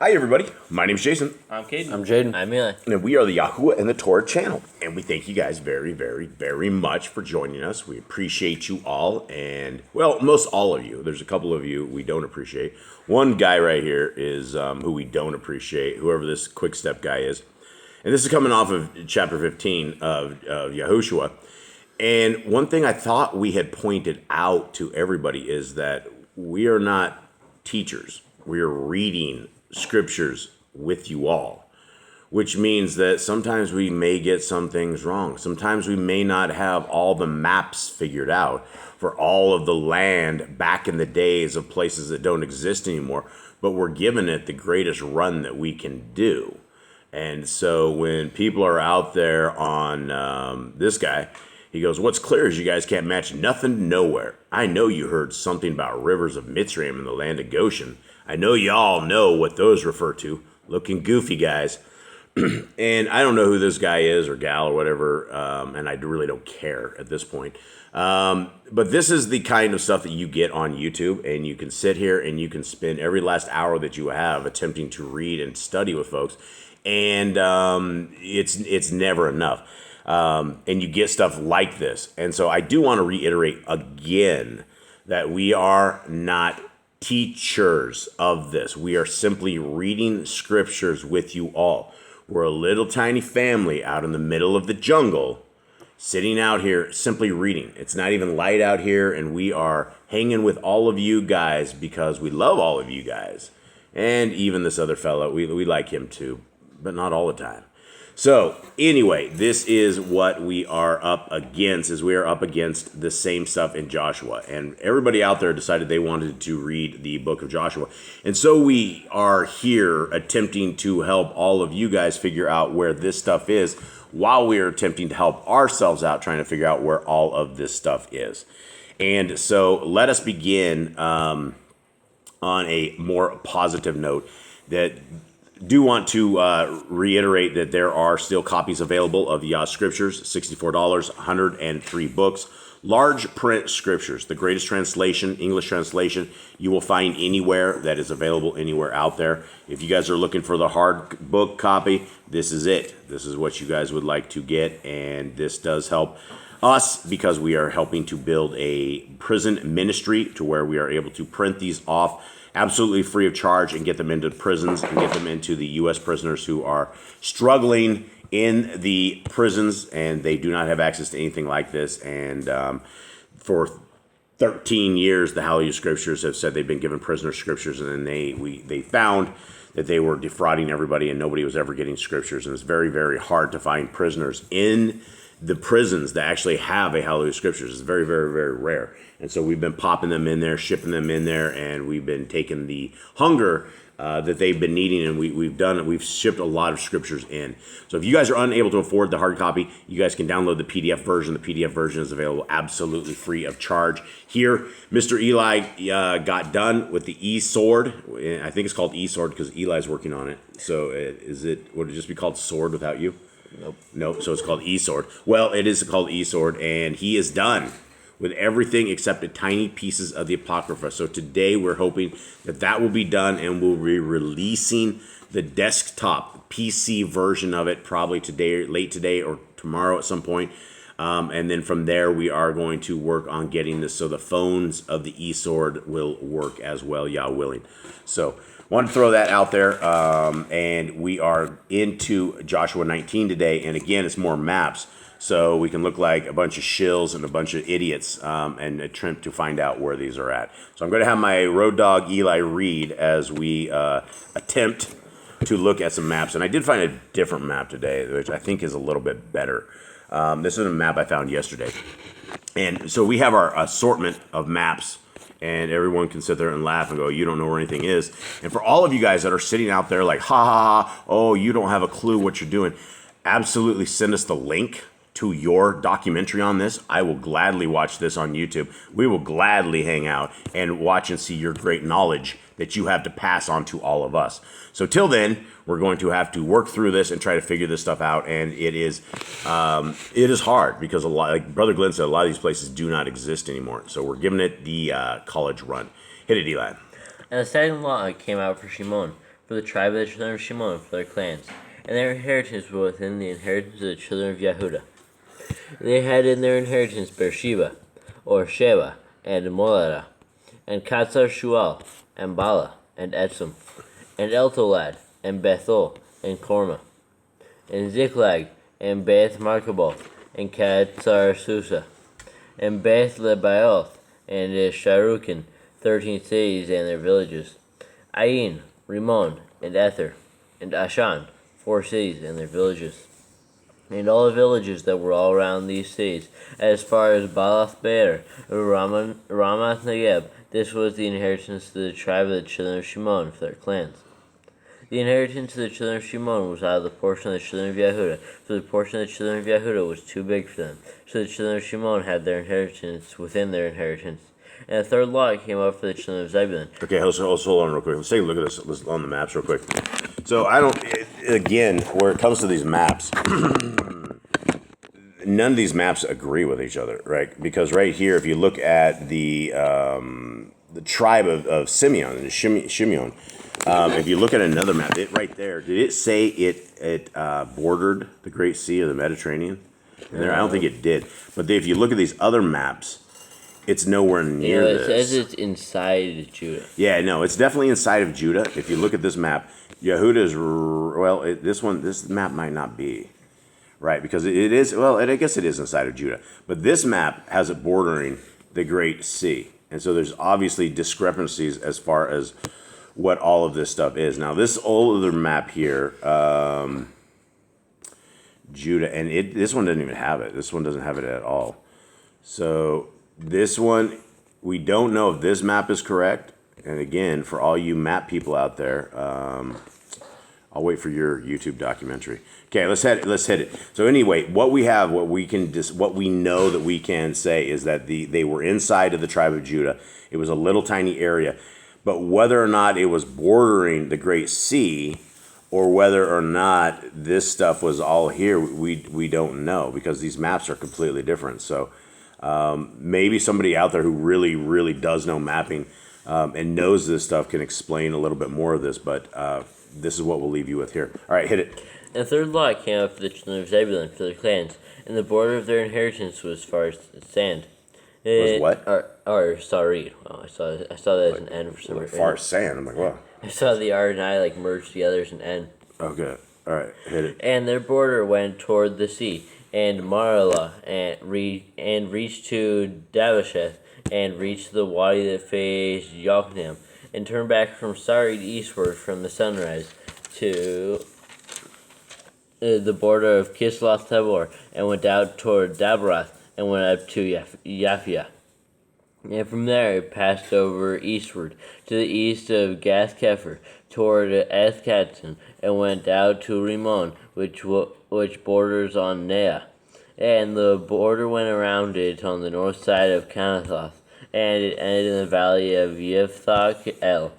Hi, everybody. My name's Jason. I'm Caden. I'm Jaden. I'm Eli. And we are the YAHOSHUA and the Torah channel. And we thank you guys very, very, very much for joining us. We appreciate you all. And, well, most all of you. There's a couple of you we don't appreciate. One guy right here is who we don't appreciate, whoever this quick step guy is. And this is coming off of chapter 15 of YAHOSHUA. And one thing I thought we had pointed out to everybody is that we are not teachers. We are reading scriptures with you all, which means that sometimes we may get some things wrong. Sometimes we may not have all the maps figured out for all of the land back in the days of places that don't exist anymore, but we're giving it the greatest run that we can do. And so when people are out there on this guy, he goes, what's clear is you guys can't match nothing nowhere. I know you heard something about rivers of Mitzrayim in the land of Goshen. I know you all know what those refer to. Looking goofy, guys. And I don't know who this guy is or gal or whatever, and I really don't care at this point. But this is the kind of stuff that you get on YouTube, and you can sit here and you can spend every last hour that you have attempting to read and study with folks, and it's never enough. And you get stuff like this. And so I do want to reiterate again that we are not teachers of this. We are simply reading scriptures with you all. We're a little tiny family out in the middle of the jungle, sitting out here simply reading. It's not even light out here, and we are hanging with all of you guys because we love all of you guys. And even this other fellow, we like him too, but not all the time. So anyway, this is what we are up against, is we are up against the same stuff in Joshua. And everybody out there decided they wanted to read the book of Joshua. And so we are here attempting to help all of you guys figure out where this stuff is, while we are attempting to help ourselves out trying to figure out where all of this stuff is. And so let us begin on a more positive note. That do want to reiterate that there are still copies available of Yah Scriptures, $64, 103 books, large print scriptures, the greatest translation, English translation you will find anywhere that is available anywhere out there. If you guys are looking for the hard book copy, this is it. This is what you guys would like to get, and this does help us because we are helping to build a prison ministry to where we are able to print these off absolutely free of charge and get them into prisons and get them into the U.S. prisoners who are struggling in the prisons, and they do not have access to anything like this. And for 13 years, the Hallelujah Scriptures have said they've been given prisoner scriptures, and then they found that they were defrauding everybody and nobody was ever getting scriptures. And it's very, very hard to find prisoners in the prisons that actually have a Hallelujah Scriptures. Is very, very, very rare. And so we've been popping them in there, shipping them in there, and we've been taking the hunger that they've been needing, and we've shipped a lot of scriptures in. So if you guys are unable to afford the hard copy, you guys can download the PDF version. The PDF version is available absolutely free of charge. Here, Mr. Eli got done with the E-Sword. I think it's called E-Sword because Eli's working on it. So would it just be called Sword without you? Nope. So it's called E-Sword. Well, it is called E-Sword, and he is done with everything except the tiny pieces of the Apocrypha. So today we're hoping that will be done, and we'll be releasing the desktop PC version of it probably today, late today or tomorrow at some point. And then from there, we are going to work on getting this so the phones of the E-Sword will work as well, Yah willing. So wanted to throw that out there, and we are into Joshua 19 today, and again, it's more maps. So we can look like a bunch of shills and a bunch of idiots and attempt to find out where these are at. So I'm going to have my road dog Eli read as we attempt to look at some maps. And I did find a different map today, which I think is a little bit better. This is a map I found yesterday. And so we have our assortment of maps, and everyone can sit there and laugh and go, you don't know where anything is. And for all of you guys that are sitting out there like, ha, ha, ha, oh, you don't have a clue what you're doing, absolutely send us the link to your documentary on this. I will gladly watch this on YouTube. We will gladly hang out and watch and see your great knowledge that you have to pass on to all of us. So till then, we're going to have to work through this and try to figure this stuff out. And it is hard because like Brother Glenn said, a lot of these places do not exist anymore. So we're giving it the college run. Hit it, Eli. And the second law came out for Shimon. for the tribe of the children of Shimon, for their clans. And their inheritance was within the inheritance of the children of Yehuda. They had in their inheritance Beersheba, or Sheba, and Molada, and Katzar Shual, and Bala, and Etzim, and Eltolad, and Bethel, and Korma, and Ziklag, and Beth Markaboth, and Katzar Susa, and Beth Lebaoth, and Sharukin, 13 cities and their villages, Ain, Rimon, and Ether, and Ashan, 4 cities and their villages, and all the villages that were all around these cities, as far as Baalath Beer, Ramath Negeb. This was the inheritance of the tribe of the children of Shimon for their clans. The inheritance of the children of Shimon was out of the portion of the children of Yehuda, for the portion of the children of Yehuda was too big for them. So the children of Shimon had their inheritance within their inheritance. And the third lot came up for the children of Zebulun. Okay, hold on real quick. Let's take a look at this on the maps real quick. So again, where it comes to these maps, none of these maps agree with each other, right? Because right here, if you look at the tribe of Simeon, and Shimeon, if you look at another map, right there, did it say it bordered the Great Sea or the Mediterranean? And there, I don't think it did. But if you look at these other maps, it's nowhere near it this. says it's inside Judah. Yeah, no, it's definitely inside of Judah. If you look at this map, Yehuda is this map might not be. Right, because it is, I guess it is inside of Judah. But this map has it bordering the Great Sea. And so there's obviously discrepancies as far as what all of this stuff is. Now, this older map here, Judah, and this one doesn't even have it. This one doesn't have it at all. So this one, we don't know if this map is correct. And again, for all you map people out there, I'll wait for your YouTube documentary. Okay, let's hit it. So anyway, what we know that we can say is that they were inside of the tribe of Judah. It was a little tiny area, but whether or not it was bordering the Great Sea, or whether or not this stuff was all here, we don't know, because these maps are completely different. So maybe somebody out there who really, really does know mapping and knows this stuff can explain a little bit more of this, but this is what we'll leave you with here. All right, hit it. And the third lot came up for the children of Zebulun for their clans, and the border of their inheritance was as far as sand. Was what? Or Sarid. Oh, I saw that as an N for some reason. Far as sand. I'm like, wow. I saw the R and I merged together as an N. Okay. All right, hit it. And their border went toward the sea, and Marala, and reached to Davasheth, and reached the wadi that faced Yokneam, and turned back from Sarid eastward from the sunrise to the border of Kisloth Tabor, and went out toward Dabarath, and went up to Yaphia. And from there it passed over eastward to the east of Gath Kepher, toward Ethkatzin, and went out to Rimon, which borders on Nea. And the border went around it on the north side of Kanathoth, and it ended in the valley of Yiphthach El.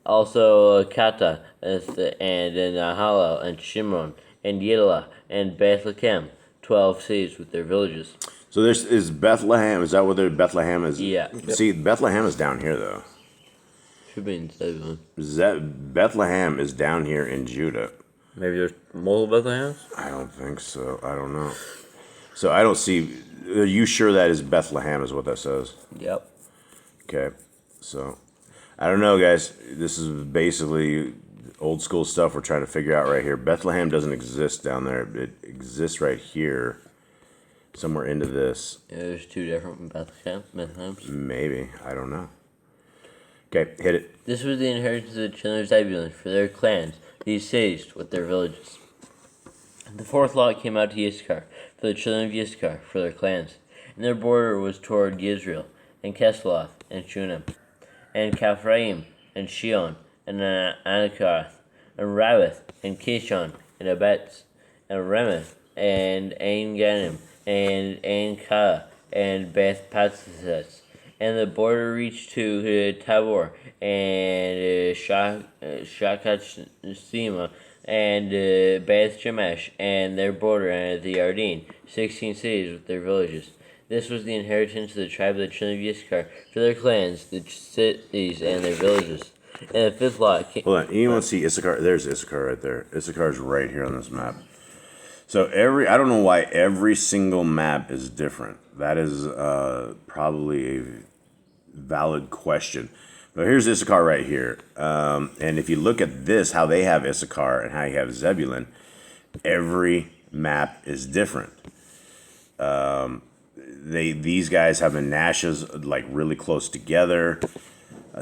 Also Kata, and Nahalal, and Shimron, and Yilah, and Bethlehem, 12 cities with their villages. So this is Bethlehem. Is that what Bethlehem is? Yeah. See, Bethlehem is down here, though. Should be in Zebulun. Bethlehem is down here in Judah. Maybe there's multiple Bethlehems? I don't think so. I don't know. So I don't see. Are you sure that is Bethlehem? Is what that says? Yep. Okay. So I don't know, guys. This is basically old school stuff we're trying to figure out right here. Bethlehem doesn't exist down there. It exists right here, somewhere into this. Yeah, there's 2 different Bethlehems. Maybe. I don't know. Okay, hit it. This was the inheritance of the children of Zebulun for their clans, these cities with their villages. The fourth lot came out to Yisachar for the children of Yisachar for their clans, and their border was toward Yisrael, and Kesloth, and Shunem, and Kaphraim, and Shion, and Anakath, and Rabbath, and Kishon, and Abetz, and Remeth, and Ain Ganim, and Ain Kala, and Beth Patzes. And the border reached to Tabor, and Shakachsima, and Beth Shemesh, and their border, and the Yarden, 16 cities with their villages. This was the inheritance of the tribe of the children of Yisachar for their clans, the cities, and their villages. And the fifth lot came. Hold on. You want to see Issachar? There's Issachar right there. Issachar's right here on this map. So I don't know why every single map is different. That is probably a valid question. But here's Issachar right here. And if you look at this, how they have Issachar and how you have Zebulun, every map is different. These guys have Menashe's like really close together.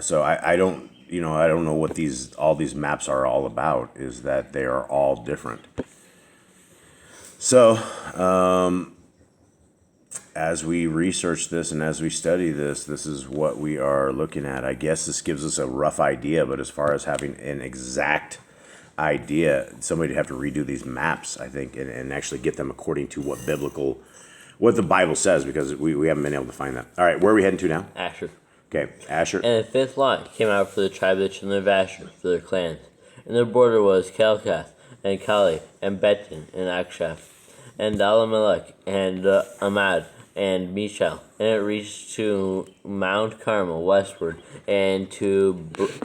So I don't know what all these maps are all about. Is that they are all different. So as we research this and as we study this is what we are looking at. I guess this gives us a rough idea, but as far as having an exact idea, somebody would have to redo these maps, I think, and actually get them according to what the Bible says, because we haven't been able to find that. All right, where are we heading to now? Asher. Okay, Asher. And the fifth lot came out for the tribe of the children of Asher, for their clans. And their border was Kelkath, and Kali, and Betin, and Akshaph, and Alamelech, and Amad, and Mishal. And it reached to Mount Carmel westward, and to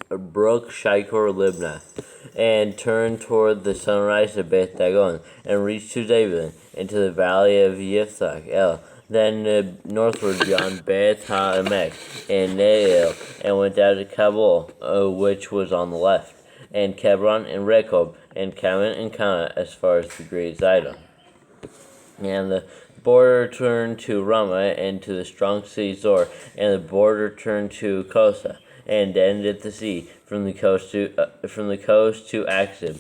Brook Shikor Libnath, and turned toward the sunrise of Beth Dagon, and reached to Zebulun, and to the valley of Yiphthah El. Then northward beyond Beth HaEmek and Neiel, and went down to Kabul, which was on the left, and Hebron and Rehob, and Kaman and Kana, as far as the great Zidon. And the border turned to Ramah, and to the strong city Zor, and the border turned to Kosa, and ended at the sea, from the coast to Aksib.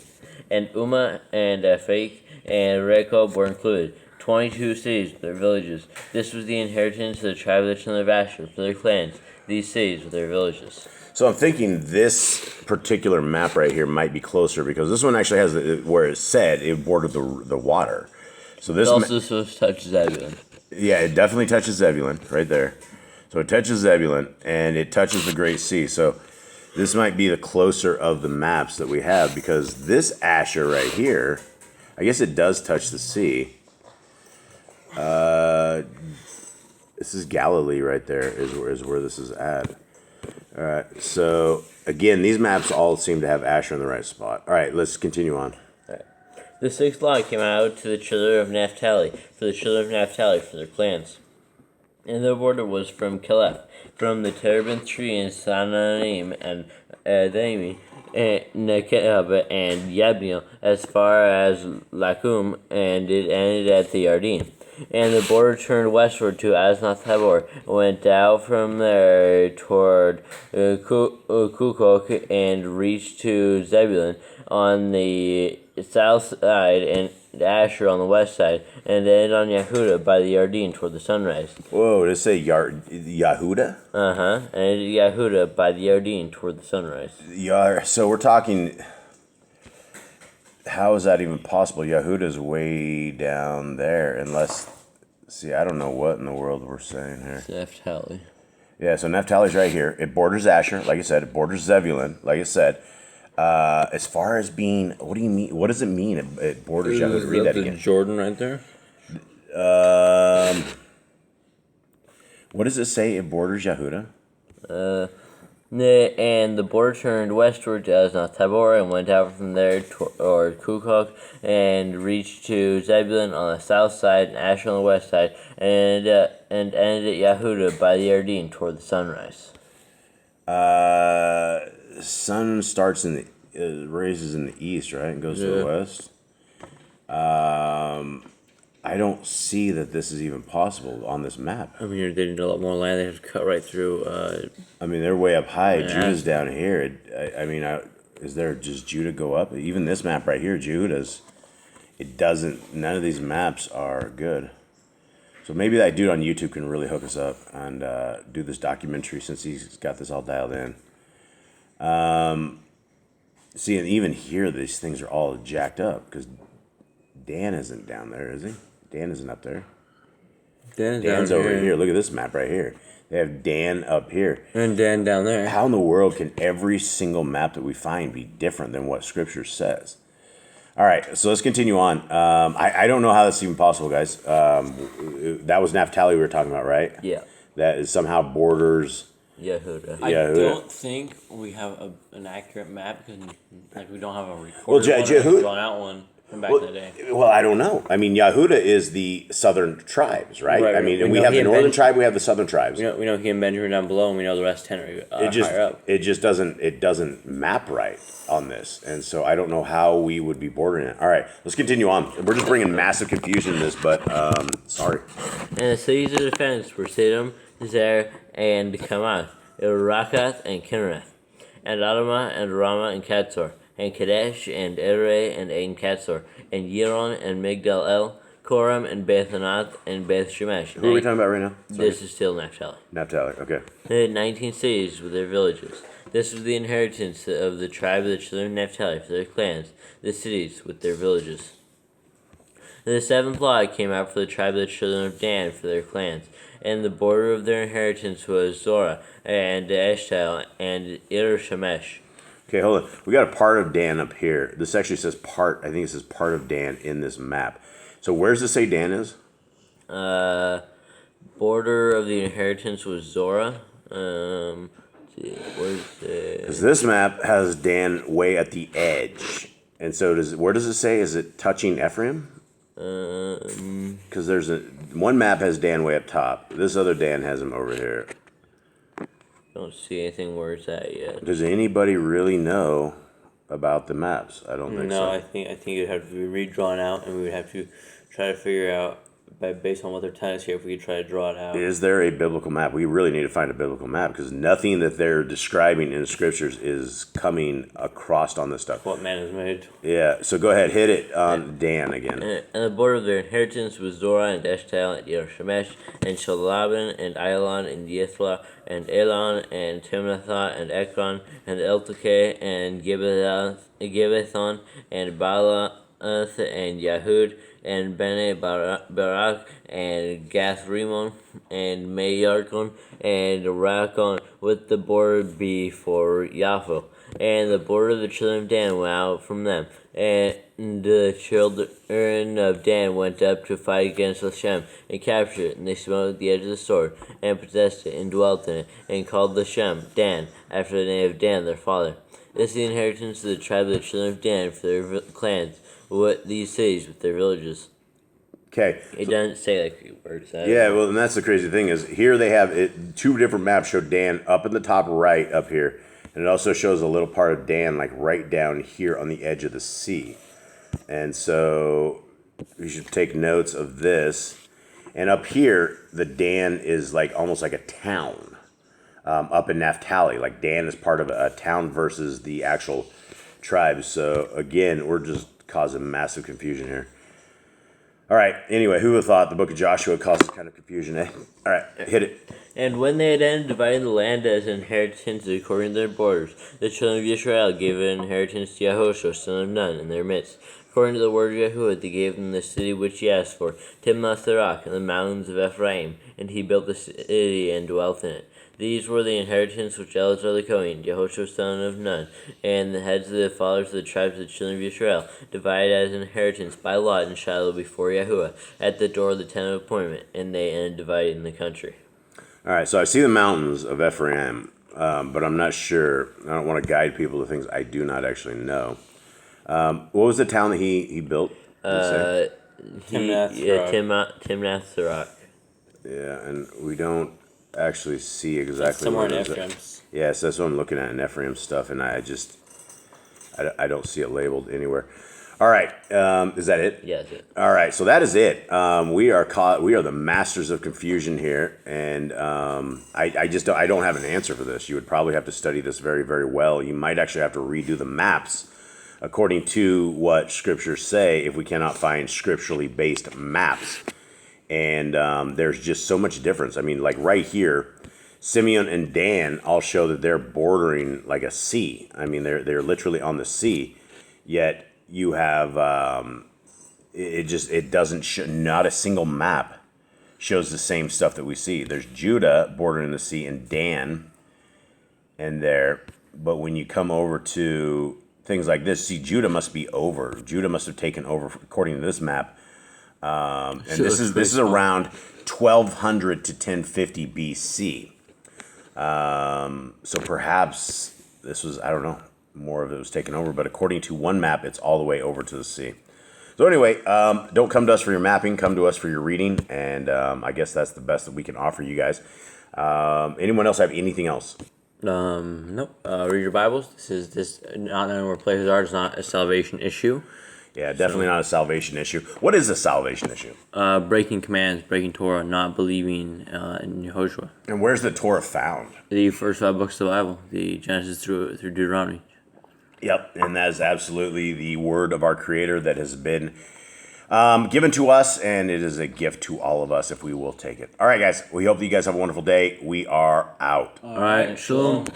And Ummah and Aphek and Rehob were included, 22 cities with their villages. This was the inheritance of the tribe of the children of Asher, for their clans, these cities with their villages. So I'm thinking this particular map right here might be closer, because this one actually has where it said it bordered the water. So this also touches Zebulun. Yeah, it definitely touches Zebulun right there. So it touches Zebulun and it touches the Great Sea. So this might be the closer of the maps that we have, because this Asher right here, I guess it does touch the sea. This is Galilee right there is where this is at. All right. So again, these maps all seem to have Asher in the right spot. All right, let's continue on. The sixth lot came out to the children of Naphtali, for the children of Naphtali, for their clans. And their border was from Caliph, from the terebinth tree in Sananim and Adami, and Nekeb and Yabneel, as far as Lakum, and it ended at the Yarden. And the border turned westward to Aznath Tabor, and went out from there toward Kukok, and reached to Zebulun on the south side, and Asher on the west side, and ended on Yehuda by the Yarden toward the sunrise. Whoa, did it say Yahuda? And ended Yehuda by the Yarden toward the sunrise. So we're talking, how is that even possible? Yahuda's way down there, unless, see, I don't know what in the world we're saying here. Naphtali. Yeah, so Naphtali's right here. It borders Asher, like I said. It borders Zebulun, like I said. As far as being, what do you mean? What does it mean? It borders Yahuda. Read that again. Jordan right there. What does it say? It borders Yahuda. And the border turned westward to Aznath Tabor, and went out from there toward Kukok, and reached to Zebulun on the south side, and Asher on the west side, and ended at Yehuda by the Yarden toward the sunrise. Sun starts raises in the east, right, and goes to the west. I don't see that this is even possible on this map. I mean, they need a lot more land. They have to cut right through. I mean, they're way up high. Judah's down here. Is there just Judah go up? Even this map right here, Judah's. It doesn't. None of these maps are good. So maybe that dude on YouTube can really hook us up and do this documentary, since he's got this all dialed in. See, and even here, these things are all jacked up, because Dan isn't down there, is he? Dan isn't up there. Dan's over here. Look at this map right here. They have Dan up here. And Dan down there. How in the world can every single map that we find be different than what Scripture says? All right, so let's continue on. I don't know how that's even possible, guys. That was Naphtali we were talking about, right? Yeah. That is somehow borders Yehuda. I Yahuda. don't think we have an accurate map because we don't have a recorded Well, one or Jehu- a drawn out one from back in the day. Well, I don't know. I mean, Yahuda is the southern tribes, right? Right, I mean, we and we know have he the and northern Ben- tribe, we have the southern tribes. We know he and Benjamin down below, and we know the rest 10 are higher up. It just doesn't map right on this, and so I don't know how we would be bordering it. All right, let's continue on. We're just bringing massive confusion in this, but sorry. And the cities of defense were Siddim, Zer, and Kamath, Rakath, and Kinnereth, and Adamah, and Ramah, and Katzor, and Kadesh, and Edrei, and Ain Katzor, and Yiron, and Migdal El, Koram, and Bethanath, and Beth Shemesh. Who are we talking about right now? Sorry. This is still Naphtali. Naphtali. Okay. They had 19 cities with their villages. This was the inheritance of the tribe of the children of Naphtali for their clans, the cities with their villages. And the seventh lot came out for the tribe of the children of Dan for their clans, and the border of their inheritance was Zorah, and Eshtal, and Ir-Shemesh. Okay, hold on. We got a part of Dan up here. This actually says part. I think it says part of Dan in this map. So where does it say Dan is? Border of the inheritance was Zorah. Let's see, where's the... Because this map has Dan way at the edge, and so does. Where does it say? Is it touching Ephraim? Because there's one map has Dan way up top. This other Dan has him over here. Don't see anything where it's at yet. Does anybody really know about the maps? I don't think No, so. I think it would have to be redrawn out, and we would have to try to figure out, based on what they're telling us here, if we could try to draw it out. Is there a biblical map? We really need to find a biblical map because nothing that they're describing in the scriptures is coming across on this stuff. What man is made. Yeah, so go ahead, hit it on Dan again. And the border of their inheritance was Zorah, and Eshtal, and Ir-Shemesh, and Shalaban, and Ilon, and Yithla, and Elon, and Timnathah, and Ekron, and Eltekeh, and Gibbethon, and Baalath, and Yahud, and Bene Barak, and Gath Rimmon, and Mayarkon, and Rakon, with the border before Yapho. And the border of the children of Dan went out from them, and the children of Dan went up to fight against Lashem, and captured it, and they smote the edge of the sword, and possessed it, and dwelt in it, and called Lashem Dan, after the name of Dan their father. This is the inheritance of the tribe of the children of Dan for their clans, with these cities with their villages. Okay. It doesn't say like where it's at. Yeah, well, and that's the crazy thing is here they have it. Two different maps show Dan up in the top right up here, and it also shows a little part of Dan like right down here on the edge of the sea. And so we should take notes of this. And up here, the Dan is like almost like a town up in Naphtali. Like Dan is part of a town versus the actual tribe. So again, we're just causing massive confusion here. All right. Anyway, who would have thought the book of Joshua causes kind of confusion, eh? All right, hit it. And when they had ended dividing the land as inheritance according to their borders, the children of Israel gave an inheritance to YAHOSHUA, son of Nun, in their midst. According to the word of Yahuwah, they gave them the city which he asked for, Timnath-Serach, and the mountains of Ephraim, and he built the city and dwelt in it. These were the inheritance which Eleazar the Kohen, YAHOSHUA son of Nun, and the heads of the fathers of the tribes of the children of Israel, divided as inheritance by lot in Shiloh before Yahuwah, at the door of the tent of appointment, and they ended dividing the country. All right, so I see the mountains of Ephraim, but I'm not sure. I don't want to guide people to things I do not actually know. What was the town that he built? Timnath-Serach. Yeah, and we don't actually see exactly Somewhere in where it is. Ephraim. Yeah, so that's what I'm looking at in Ephraim stuff, and I don't see it labeled anywhere. All right, is that it? Yeah, that's it. All right, so that is it. We are the masters of confusion here, and I don't have an answer for this. You would probably have to study this very, very well. You might actually have to redo the maps according to what scriptures say if we cannot find scripturally based maps. And there's just so much difference. I mean, like right here, Simeon and Dan all show that they're bordering like a sea. I mean, they're literally on the sea. Yet you have it doesn't show, not a single map shows the same stuff that we see. There's Judah bordering the sea and Dan and there, but when you come over to things like this, see, Judah must be over. Judah must have taken over according to this map. And this is around 1200 to 1050 BC. So perhaps this was, I don't know, more of it was taken over, but according to one map, it's all the way over to the sea. So anyway, don't come to us for your mapping, come to us for your reading, and I guess that's the best that we can offer you guys. Anyone else have anything else? Nope. Read your Bibles. This not knowing where places are is not a salvation issue. Yeah, definitely not a salvation issue. What is a salvation issue? Breaking commands, breaking Torah, not believing in YAHOSHUA. And where's the Torah found? The first 5 books of the Bible, the Genesis through Deuteronomy. Yep, and that is absolutely the word of our Creator that has been given to us, and it is a gift to all of us if we will take it. All right, guys, we hope that you guys have a wonderful day. We are out. All right, shalom.